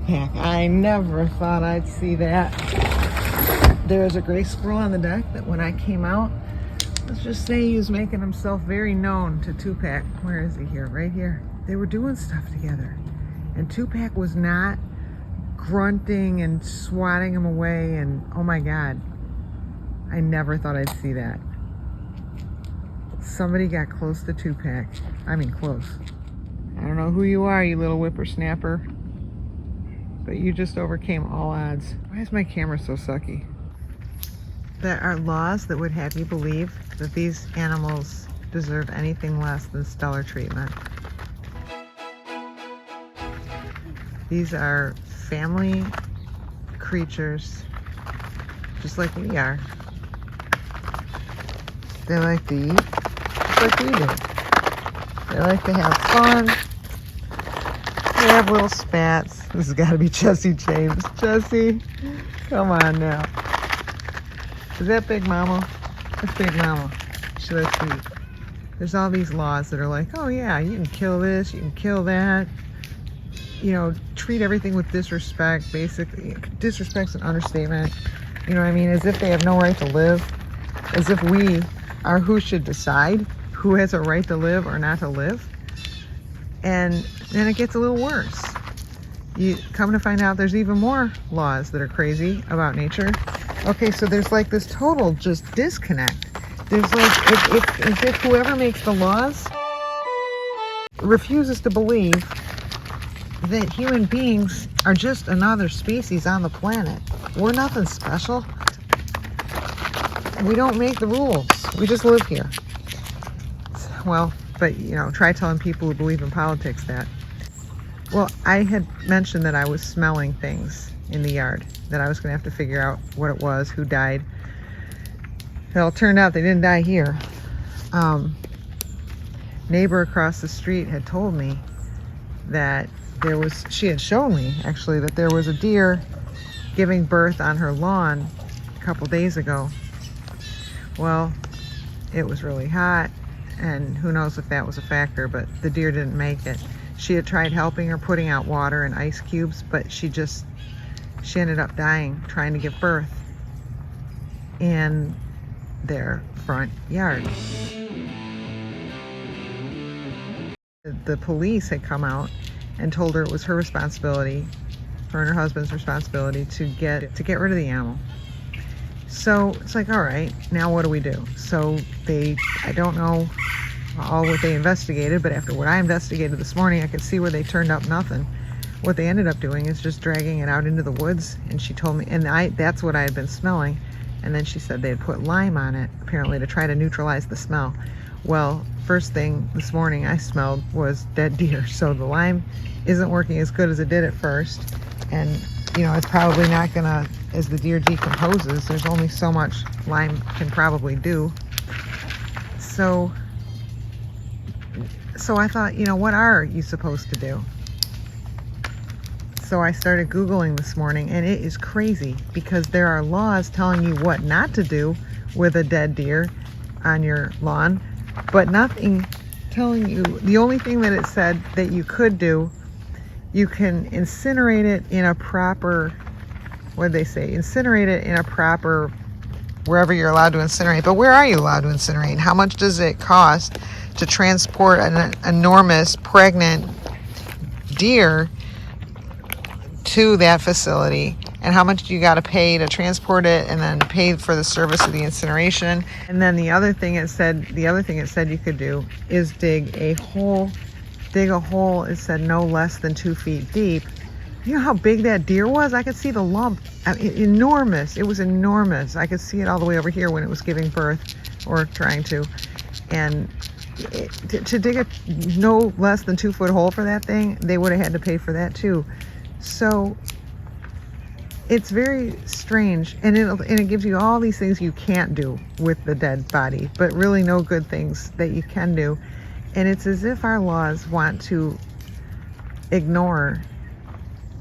Pack. I never thought I'd see that. There was a gray squirrel on the deck that when I came out, let's just say he was making himself very known to Tupac. Where is he here? Right here. They were doing stuff together. And Tupac was not grunting and swatting him away, and oh my God, I never thought I'd see that. Somebody got close to Tupac. I mean close. I don't know who you are, you little whippersnapper, but you just overcame all odds. Why is my camera so sucky? There are laws that would have you believe that these animals deserve anything less than stellar treatment. These are family creatures, just like we are. They like to eat, just like we do. They like to have fun. They have little spats. This has got to be Jesse James. Jesse, come on now. Is that Big Mama? That's Big Mama. She likes to eat. There's all these laws that are like, oh yeah, you can kill this, you can kill that. You know, treat everything with disrespect, basically. Disrespect's an understatement. You know what I mean? As if they have no right to live. As if we are who should decide who has a right to live or not to live. And then it gets a little worse. You come to find out there's even more laws that are crazy about nature. Okay, so there's like this total just disconnect. There's like, as if whoever makes the laws refuses to believe that human beings are just another species on the planet. We're nothing special. We don't make the rules. We just live here. Well, but you know, try telling people who believe in politics that. Well, I had mentioned that I was smelling things in the yard, that I was gonna have to figure out what it was, who died. Well, it turned out they didn't die here. Neighbor across the street had told me that she had shown me actually that there was a deer giving birth on her lawn a couple days ago. Well, it was really hot, and who knows if that was a factor, but the deer didn't make it. She had tried helping her, putting out water and ice cubes, but she ended up dying trying to give birth in their front yard. The police had come out and told her it was her responsibility, her and her husband's responsibility, to get rid of the animal. So it's like, all right, now what do we do? So I don't know all what they investigated, but after what I investigated this morning, I could see where they turned up nothing. What they ended up doing is just dragging it out into the woods, and she told me, and that's what I had been smelling, and then she said they had put lime on it, apparently to try to neutralize the smell. Well, first thing this morning I smelled was dead deer, so the lime isn't working as good as it did at first, and you know, it's probably not gonna, as the deer decomposes, there's only so much lime can probably do. So I thought, you know, what are you supposed to do? So I started Googling this morning, and it is crazy because there are laws telling you what not to do with a dead deer on your lawn, but nothing telling you, the only thing that it said that you could do, you can incinerate it in a proper, what did they say? Incinerate it in a proper, wherever you're allowed to incinerate. But where are you allowed to incinerate? How much does it cost to transport an enormous pregnant deer to that facility? And how much do you got to pay to transport it, and then pay for the service of the incineration? And then the other thing it said you could do is dig a hole. It said no less than 2 feet deep. You know how big that deer was? I could see the lump. I mean, enormous. It was enormous. I could see it all the way over here when it was giving birth, or trying to. And to dig a no less than 2 foot hole for that thing, they would have had to pay for that too. So it's very strange, and it gives you all these things you can't do with the dead body, but really no good things that you can do. And it's as if our laws want to ignore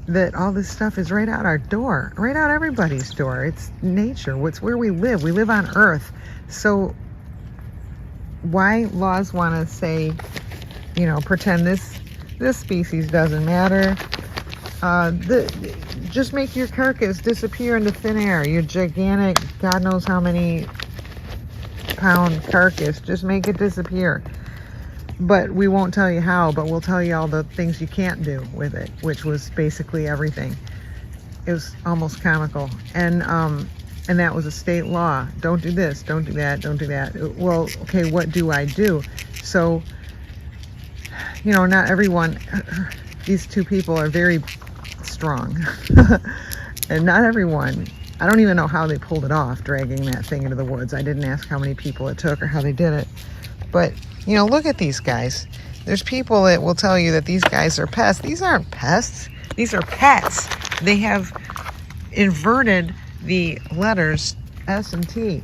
that all this stuff is right out our door, right out everybody's door. It's nature. It's where we live. We live on Earth. So why laws want to say, you know, pretend this species doesn't matter, Just make your carcass disappear into thin air. Your gigantic, God knows how many pound carcass. Just make it disappear. But we won't tell you how, but we'll tell you all the things you can't do with it, which was basically everything. It was almost comical. And that was a state law. Don't do this, don't do that, don't do that. Well, okay, what do I do? So, you know, not everyone, these two people are very strong. And not everyone, I don't even know how they pulled it off, dragging that thing into the woods. I didn't ask how many people it took or how they did it. But, you know, look at these guys. There's people that will tell you that these guys are pests. These aren't pests. These are pets. They have inverted the letters S and T.